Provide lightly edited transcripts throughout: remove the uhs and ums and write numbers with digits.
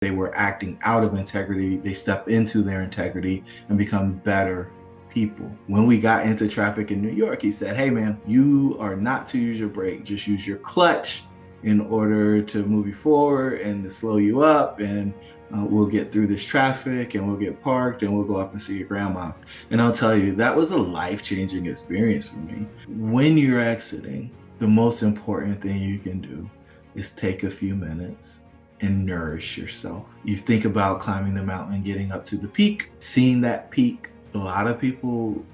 they were acting out of integrity, they step into their integrity and become better people. When we got into traffic in New York, he said, hey man, you are not to use your brake, just use your clutch in order to move you forward and to slow you up, and we'll get through this traffic and we'll get parked and we'll go up and see your grandma. And I'll tell you, that was a life-changing experience for me. When you're exiting, the most important thing you can do is take a few minutes and nourish yourself. You think about climbing the mountain, getting up to the peak, seeing that peak. A lot of people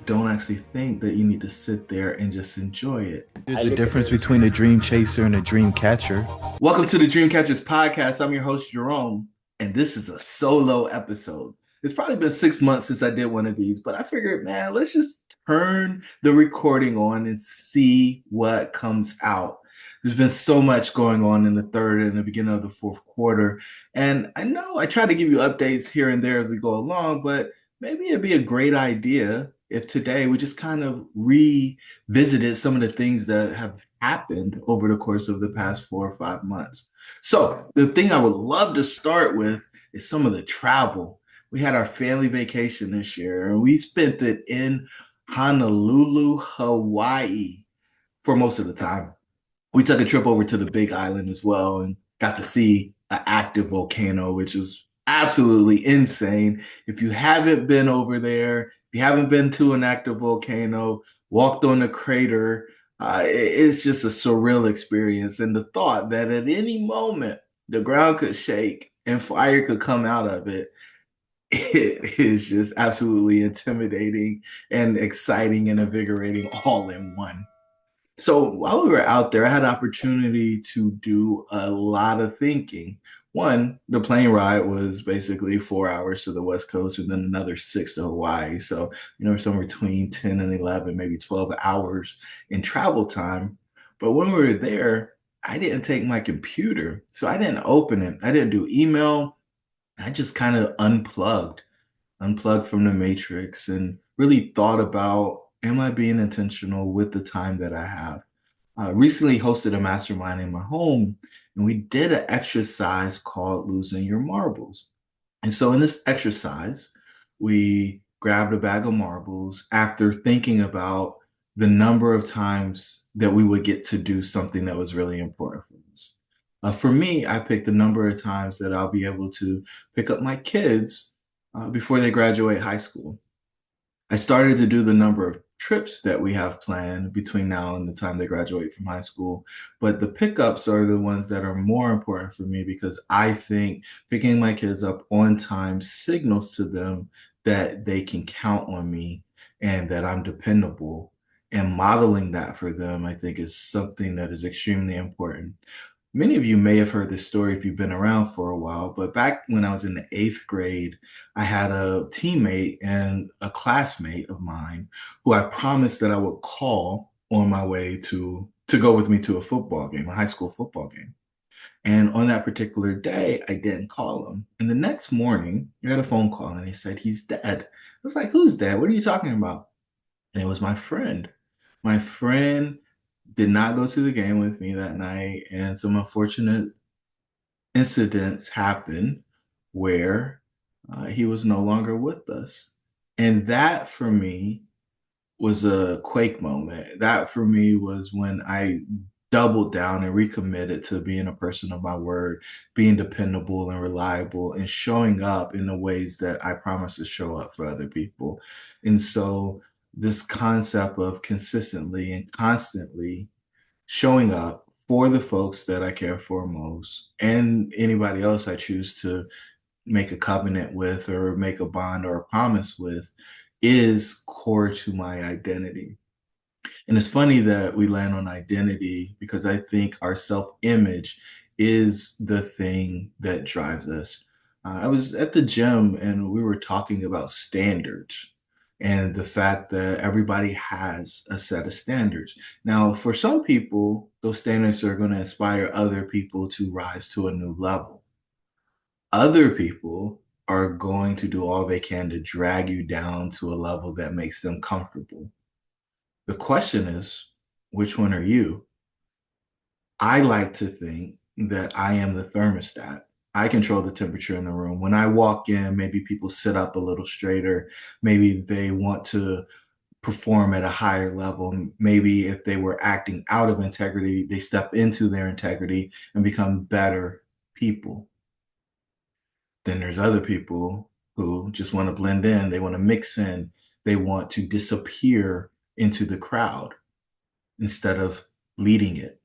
don't actually think that you need to sit there and just enjoy it. There's a difference between a dream chaser and a dream catcher. Welcome to the Dream Catchers podcast. I'm your host, Jerome, and this is a solo episode. It's probably been 6 months since I did one of these, but I figured, man, let's just turn the recording on and see what comes out. There's been so much going on in the third and the beginning of the fourth quarter. And I know I try to give you updates here and there as we go along, but maybe it'd be a great idea if today we just kind of revisited some of the things that have happened over the course of the past 4 or 5 months. So the thing I would love to start with is some of the travel. We had our family vacation this year, and we spent it in Honolulu, Hawaii for most of the time. We took a trip over to the Big Island as well and got to see an active volcano, which is absolutely insane. If you haven't been over there, if you haven't been to an active volcano, walked on the crater, it's just a surreal experience. And the thought that at any moment the ground could shake and fire could come out of it, it is just absolutely intimidating and exciting and invigorating all in one. So while we were out there, I had an opportunity to do a lot of thinking. One, the plane ride was basically 4 hours to the West Coast and then another six to Hawaii. So, somewhere between 10 and 11, maybe 12 hours in travel time. But when we were there, I didn't take my computer. So I didn't open it. I didn't do email. I just kind of unplugged from the matrix and really thought about, am I being intentional with the time that I have? Recently hosted a mastermind in my home, and we did an exercise called losing your marbles. And so in this exercise, we grabbed a bag of marbles after thinking about the number of times that we would get to do something that was really important for us. For me, I picked the number of times that I'll be able to pick up my kids before they graduate high school. I started to do the number of trips that we have planned between now and the time they graduate from high school. But the pickups are the ones that are more important for me because I think picking my kids up on time signals to them that they can count on me and that I'm dependable. And modeling that for them, I think, is something that is extremely important. Many of you may have heard this story if you've been around for a while, but back when I was in the eighth grade, I had a teammate and a classmate of mine who I promised that I would call on my way to go with me to a football game, a high school football game. And on that particular day, I didn't call him. And the next morning, I got a phone call and he said, he's dead. I was like, who's dead? What are you talking about? And it was my friend. My friend did not go to the game with me that night, and some unfortunate incidents happened where he was no longer with us. And that for me was a quake moment. That for me was when I doubled down and recommitted to being a person of my word, being dependable and reliable, and showing up in the ways that I promised to show up for other people. And so this concept of consistently and constantly showing up for the folks that I care for most and anybody else I choose to make a covenant with or make a bond or a promise with is core to my identity. And it's funny that we land on identity because I think our self-image is the thing that drives us. I was at the gym and we were talking about standards and the fact that everybody has a set of standards. Now, for some people, those standards are going to inspire other people to rise to a new level. Other people are going to do all they can to drag you down to a level that makes them comfortable. The question is, which one are you? I like to think that I am the thermostat. I control the temperature in the room. When I walk in, maybe people sit up a little straighter. Maybe they want to perform at a higher level. Maybe if they were acting out of integrity, they step into their integrity and become better people. Then there's other people who just want to blend in, they want to mix in, they want to disappear into the crowd instead of leading it.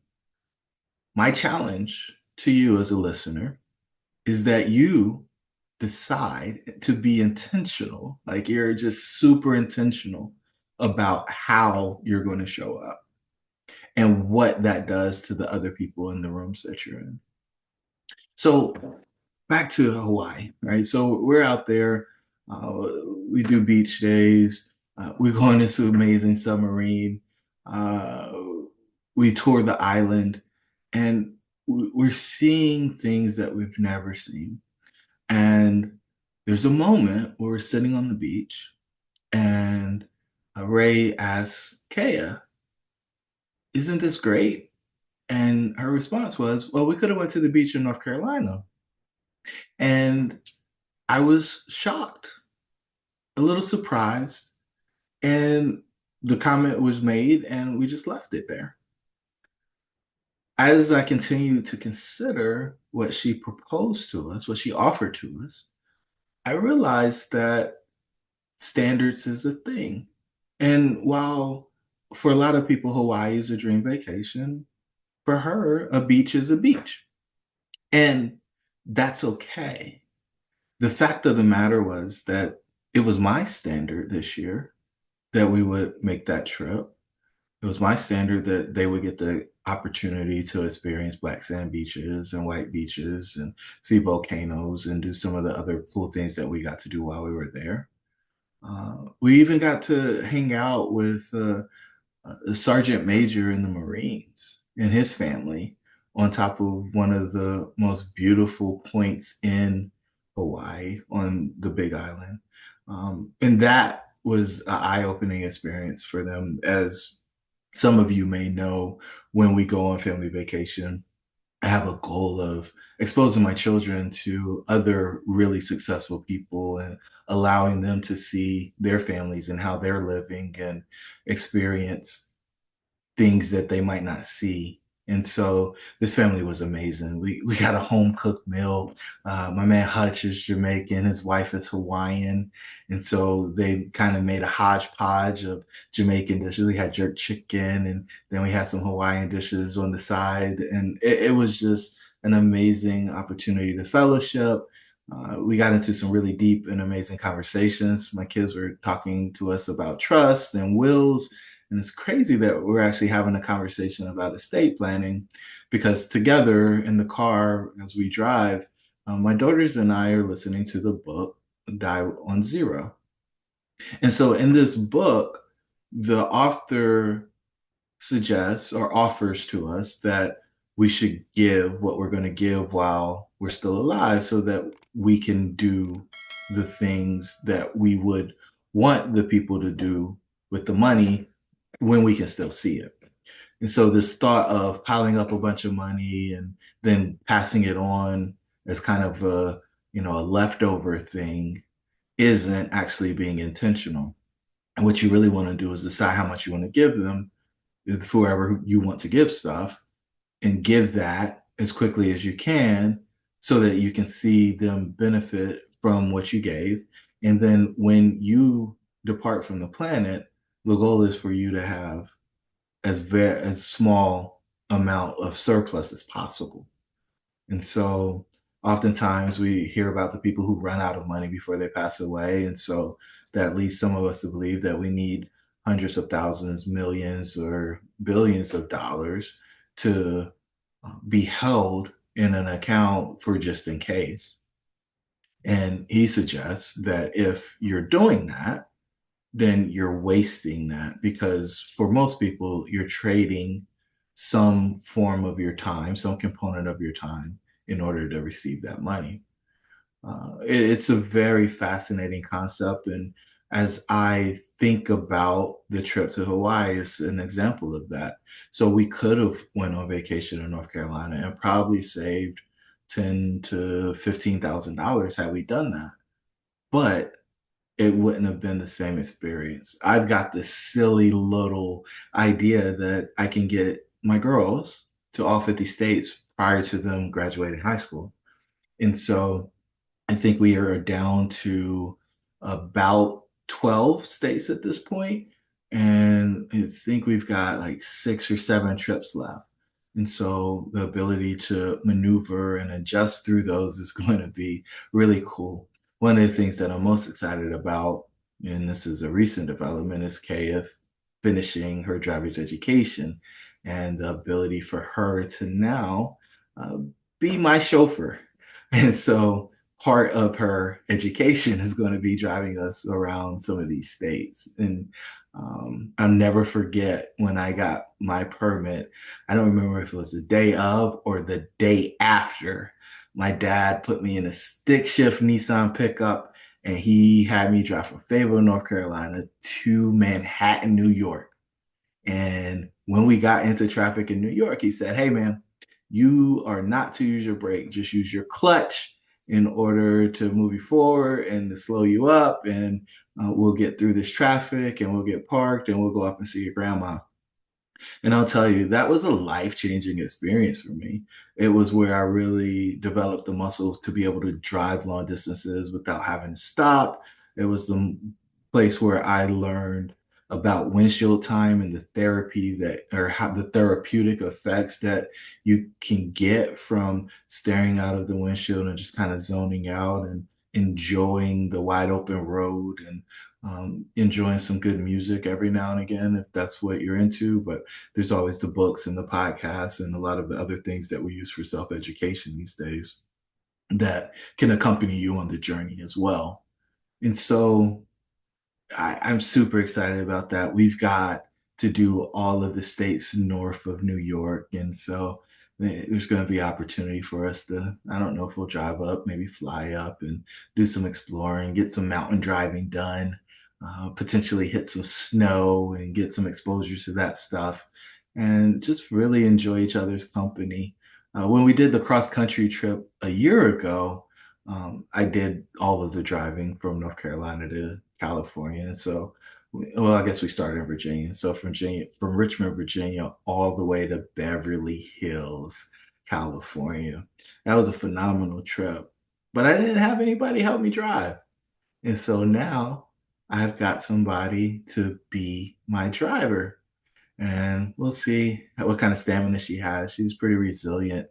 My challenge to you as a listener is that you decide to be intentional, like you're just super intentional about how you're going to show up and what that does to the other people in the rooms that you're in. So back to Hawaii, right? So we're out there. Uh, we do beach days. We go on this amazing submarine. Uh, we tour the island, and we're seeing things that we've never seen. And there's a moment where we're sitting on the beach, and Ray asks Kea, "Isn't this great?" And her response was, "Well, we could have went to the beach in North Carolina." And I was shocked, a little surprised, and the comment was made, and we just left it there. As I continued to consider what she proposed to us, what she offered to us, I realized that standards is a thing. And while for a lot of people, Hawaii is a dream vacation, for her, a beach is a beach. And that's okay. The fact of the matter was that it was my standard this year that we would make that trip. It was my standard that they would get the opportunity to experience black sand beaches and white beaches and see volcanoes and do some of the other cool things that we got to do while we were there. We even got to hang out with a sergeant major in the Marines and his family on top of one of the most beautiful points in Hawaii on the Big Island. And that was an eye-opening experience for them. As some of you may know, when we go on family vacation, I have a goal of exposing my children to other really successful people and allowing them to see their families and how they're living and experience things that they might not see. And so this family was amazing. We got a home cooked meal. My man Hutch is Jamaican, his wife is Hawaiian, and so they kind of made a hodgepodge of Jamaican dishes. We had jerk chicken, and then we had some Hawaiian dishes on the side, and it was just an amazing opportunity to fellowship. We got into some really deep and amazing conversations. My kids were talking to us about trust and wills, and it's crazy that we're actually having a conversation about estate planning because together in the car as we drive, my daughters and I are listening to the book Die on Zero. And so in this book, the author suggests or offers to us that we should give what we're going to give while we're still alive so that we can do the things that we would want the people to do with the money when we can still see it. And so this thought of piling up a bunch of money and then passing it on as kind of a leftover thing isn't actually being intentional. And what you really want to do is decide how much you want to give them, with whoever you want to give stuff, and give that as quickly as you can so that you can see them benefit from what you gave. And then when you depart from the planet, the goal is for you to have as small amount of surplus as possible. And so oftentimes we hear about the people who run out of money before they pass away. And so that leads some of us to believe that we need hundreds of thousands, millions, or billions of dollars to be held in an account for just in case. And he suggests that if you're doing that, then you're wasting that because for most people, you're trading some form of your time, some component of your time in order to receive that money. It's a very fascinating concept. And as I think about the trip to Hawaii, it's an example of that. So we could have went on vacation in North Carolina and probably saved ten to $15,000 had we done that. But it wouldn't have been the same experience. I've got this silly little idea that I can get my girls to all 50 states prior to them graduating high school. And so I think we are down to about 12 states at this point, and I think we've got like 6 or 7 trips left. And so the ability to maneuver and adjust through those is going to be really cool. One of the things that I'm most excited about, and this is a recent development, is KF finishing her driver's education and the ability for her to now uh, be my chauffeur. And so part of her education is going to be driving us around some of these states. And I'll never forget when I got my permit. I don't remember if it was the day of or the day after. My dad put me in a stick shift Nissan pickup and he had me drive from Fayetteville, North Carolina to Manhattan, New York. And when we got into traffic in New York, he said, "Hey, man, you are not to use your brake, just use your clutch in order to move you forward and to slow you up. And we'll get through this traffic and we'll get parked and we'll go up and see your grandma." And I'll tell you, that was a life-changing experience for me. It was where I really developed the muscles to be able to drive long distances without having to stop. It was the place where I learned about windshield time and the therapy that, or how the therapeutic effects that you can get from staring out of the windshield and just kind of zoning out and enjoying the wide open road and enjoying some good music every now and again, if that's what you're into. But there's always the books and the podcasts and a lot of the other things that we use for self-education these days that can accompany you on the journey as well. And so I'm super excited about that. We've got to do all of the states north of New York. And so there's going to be opportunity for us to, I don't know if we'll drive up, maybe fly up and do some exploring, get some mountain driving done, potentially hit some snow and get some exposure to that stuff and just really enjoy each other's company. When we did the cross country trip a year ago, I did all of the driving from North Carolina to California. And so, well, I guess we started in Virginia. So from Richmond, Virginia, all the way to Beverly Hills, California. That was a phenomenal trip. But I didn't have anybody help me drive. And so now I've got somebody to be my driver. And we'll see what kind of stamina she has. She's pretty resilient.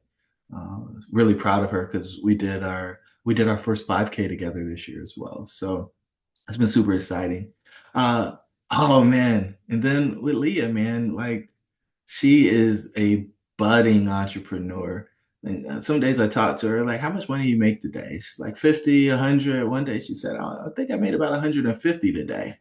Really proud of her because we did our first 5K together this year as well. So it's been super exciting. Uh, oh man. And then with Leah, man, like she is a budding entrepreneur. And some days I talk to her, like, how much money do you make today? She's like 50, 100. One day she said, "Oh, I think I made about 150 today."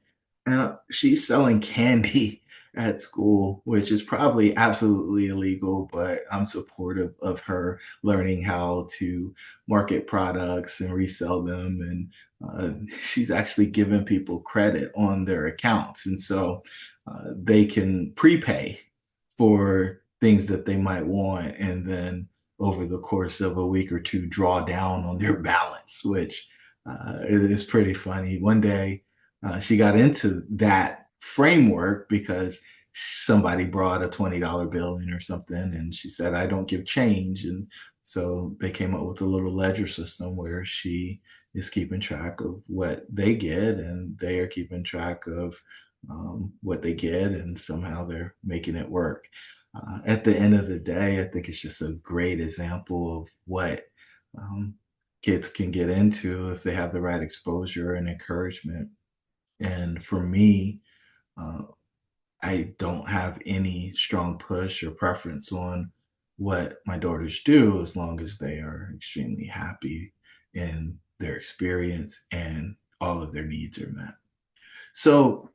And she's selling candy at school, which is probably absolutely illegal, but I'm supportive of her learning how to market products and resell them. And she's actually giving people credit on their accounts. And so they can prepay for things that they might want. And then over the course of a week or two, draw down on their balance, which is pretty funny. One day, she got into that framework because somebody brought a $20 bill in or something, and she said, "I don't give change." And so they came up with a little ledger system where she is keeping track of what they get, and they are keeping track of what they get, and somehow they're making it work. At the end of the day, I think it's just a great example of what um, kids can get into if they have the right exposure and encouragement. And for me, uh, I don't have any strong push or preference on what my daughters do as long as they are extremely happy in their experience and all of their needs are met. So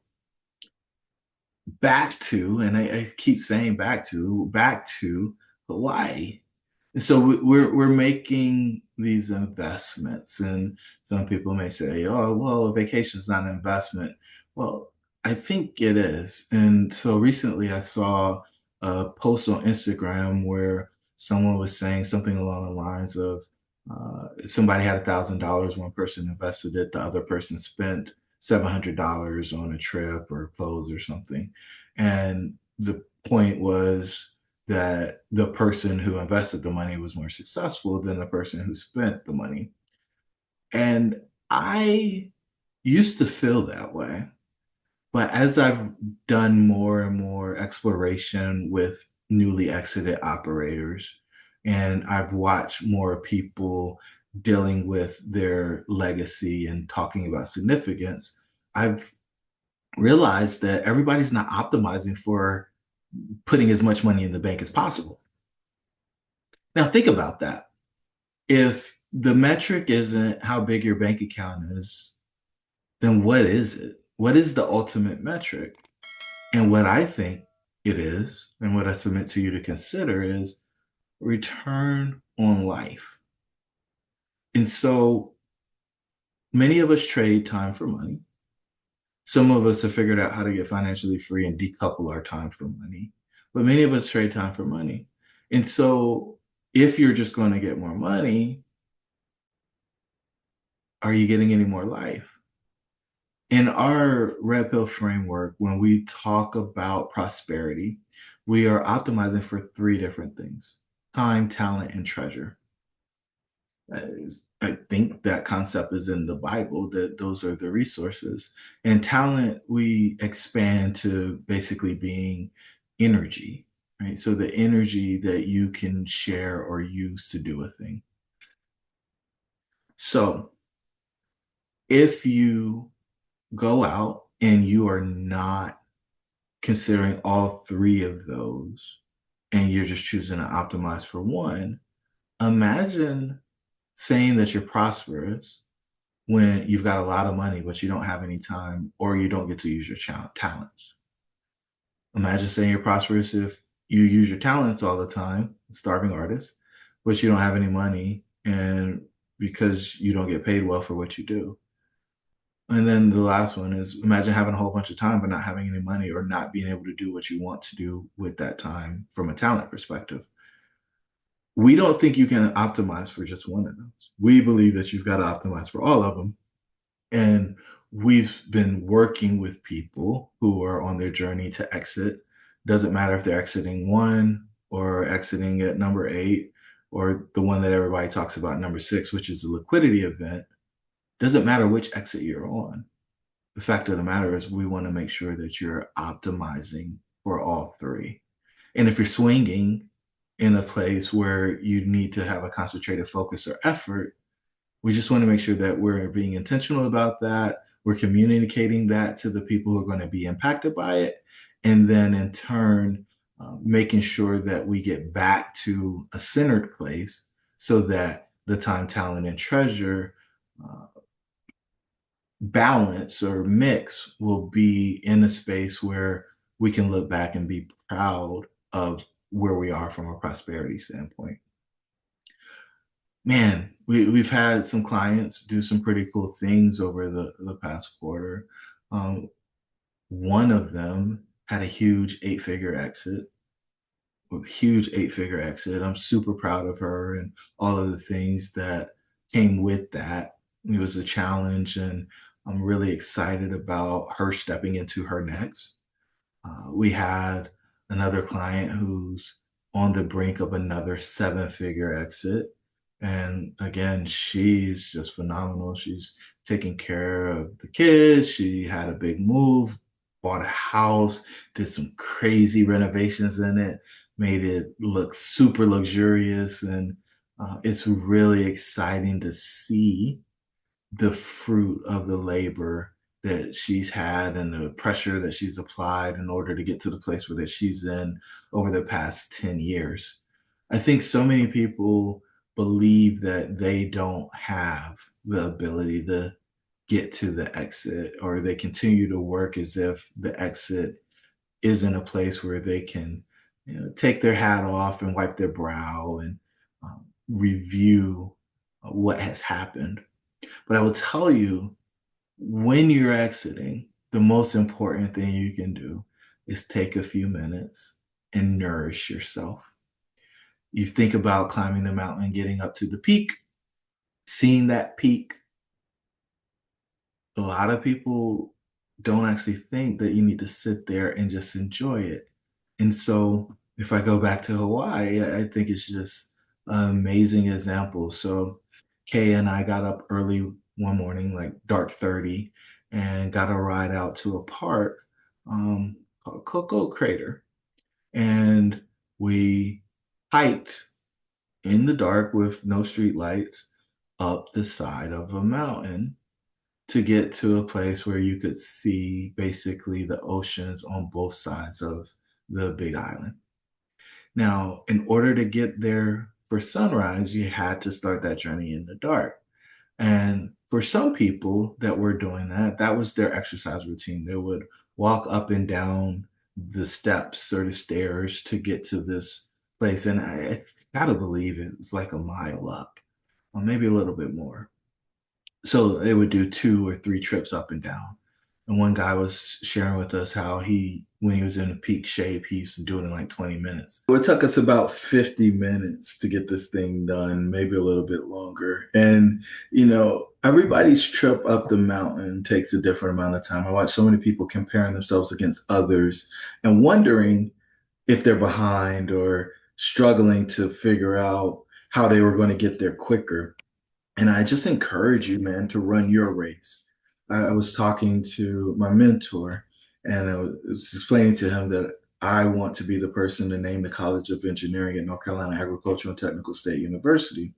back to, and I keep saying back to Hawaii. And so we're making these investments, and some people may say, "Oh, well, a vacation is not an investment." Well, I think it is. And so recently, I saw a post on Instagram where someone was saying something along the lines of, Somebody had $1,000, one person invested it, the other person spent $700 on a trip or clothes or something. And the point was that the person who invested the money was more successful than the person who spent the money. And I used to feel that way. But as I've done more and more exploration with newly exited operators, and I've watched more people dealing with their legacy and talking about significance, I've realized that everybody's not optimizing for putting as much money in the bank as possible. Now, think about that. If the metric isn't how big your bank account is, then what is it? What is the ultimate metric? And what I think it is, and what I submit to you to consider is return on life. And so many of us trade time for money. Some of us have figured out how to get financially free and decouple our time from money. But many of us trade time for money. And so if you're just going to get more money, are you getting any more life? In our red pill framework, when we talk about prosperity, we are optimizing for three different things: time, talent, and treasure. I think that concept is in the Bible, that those are the resources. And talent, we expand to basically being energy, right? So the energy that you can share or use to do a thing. So if you go out and you are not considering all three of those and you're just choosing to optimize for one, imagine saying that you're prosperous when you've got a lot of money, but you don't have any time or you don't get to use your talents. Imagine saying you're prosperous if you use your talents all the time, starving artist, but you don't have any money and because you don't get paid well for what you do. And then the last one is imagine having a whole bunch of time, but not having any money or not being able to do what you want to do with that time from a talent perspective. We don't think you can optimize for just one of those. We believe that you've got to optimize for all of them. And we've been working with people who are on their journey to exit. Doesn't matter if they're exiting one or exiting at number 8 or the one that everybody talks about, number 6, which is a liquidity event. Doesn't matter which exit you're on. The fact of the matter is we want to make sure that you're optimizing for all three. And if you're swinging in a place where you need to have a concentrated focus or effort, we just want to make sure that we're being intentional about that. We're communicating that to the people who are going to be impacted by it. And then in turn, making sure that we get back to a centered place so that the time, talent, and treasure balance or mix will be in a space where we can look back and be proud of where we are from a prosperity standpoint. Man, we've had some clients do some pretty cool things over the past quarter. Um, One of them had a huge eight-figure exit. I'm super proud of her and all of the things that came with that. It was a challenge, and I'm really excited about her stepping into her next. We had another client who's on the brink of another seven-figure exit. And again, she's just phenomenal. She's taking care of the kids. She had a big move, bought a house, did some crazy renovations in it, made it look super luxurious. And it's really exciting to see the fruit of the labor that she's had and the pressure that she's applied in order to get to the place where that she's in over the past 10 years. I think so many people believe that they don't have the ability to get to the exit, or they continue to work as if the exit isn't a place where they can, take their hat off and wipe their brow and review what has happened. But I will tell you, when you're exiting, the most important thing you can do is take a few minutes and nourish yourself. You think about climbing the mountain, getting up to the peak. seeing that peak, a lot of people don't actually think that you need to sit there and just enjoy it. And so if I go back to Hawaii, I think it's just an amazing example. So Kay and I got up early one morning, like dark 30, and got a ride out to a park called Cocoa Crater. And we hiked in the dark with no street lights up the side of a mountain to get to a place where you could see basically the oceans on both sides of the Big Island. Now, in order to get there for sunrise, you had to start that journey in the dark. And for some people that were doing that, that was their exercise routine. They would walk up and down the steps or the stairs to get to this place. And I gotta believe it was like a mile up, or maybe a little bit more. So they would do 2 or 3 trips up and down. And one guy was sharing with us how when he was in peak shape, he used to do it in like 20 minutes. So it took us about 50 minutes to get this thing done, maybe a little bit longer. And, everybody's trip up the mountain takes a different amount of time. I watch so many people comparing themselves against others and wondering if they're behind or struggling to figure out how they were going to get there quicker. And I just encourage you, man, to run your race. I was talking to my mentor and I was explaining to him that I want to be the person to name the College of Engineering at North Carolina Agricultural and Technical State University.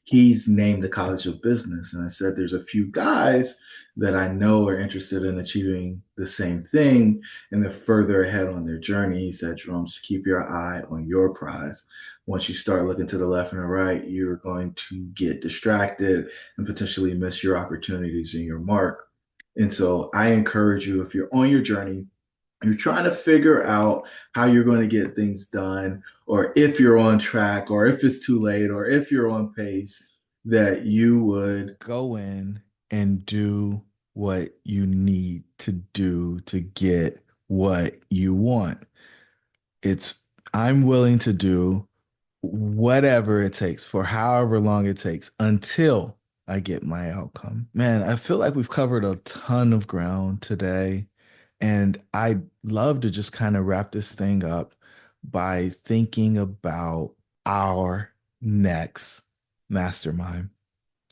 He's named the College of Business. And I said, there's a few guys that I know are interested in achieving the same thing and they're further ahead on their journey. He said, Jerome, just keep your eye on your prize. Once you start looking to the left and the right, you're going to get distracted and potentially miss your opportunities and your mark. And so I encourage you, if you're on your journey, you're trying to figure out how you're going to get things done, or if you're on track, or if it's too late, or if you're on pace, that you would Go in and do what you need to do to get what you want. It's, I'm willing to do whatever it takes for however long it takes until I get my outcome. Man, I feel like we've covered a ton of ground today. And I'd love to just kind of wrap this thing up by thinking about our next mastermind.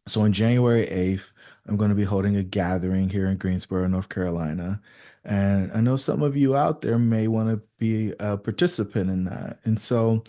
So on January 8th, I'm going to be holding a gathering here in Greensboro, North Carolina. And I know some of you out there may want to be a participant in that. And so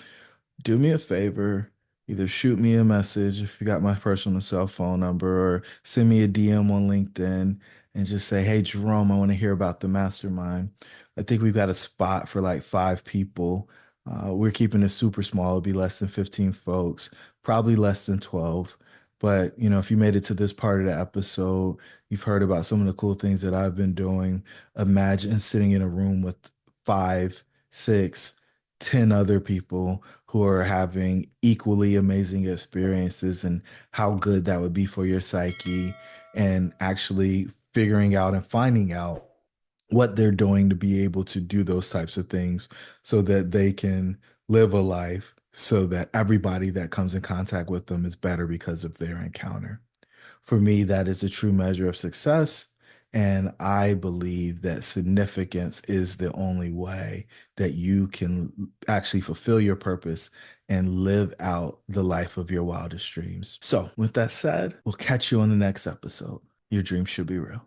do me a favor, either shoot me a message if you got my personal cell phone number, or send me a DM on LinkedIn and just say, hey, Jerome, I want to hear about the mastermind. I think we've got a spot for like 5 people. We're keeping it super small. It'll be less than 15 folks, probably less than 12. But, if you made it to this part of the episode, you've heard about some of the cool things that I've been doing. Imagine sitting in a room with 5, 6, 10 other people who are having equally amazing experiences, and how good that would be for your psyche, and actually figuring out and finding out what they're doing to be able to do those types of things so that they can live a life so that everybody that comes in contact with them is better because of their encounter. For me, that is a true measure of success. And I believe that significance is the only way that you can actually fulfill your purpose and live out the life of your wildest dreams. So, with that said, we'll catch you on the next episode. Your dreams should be real.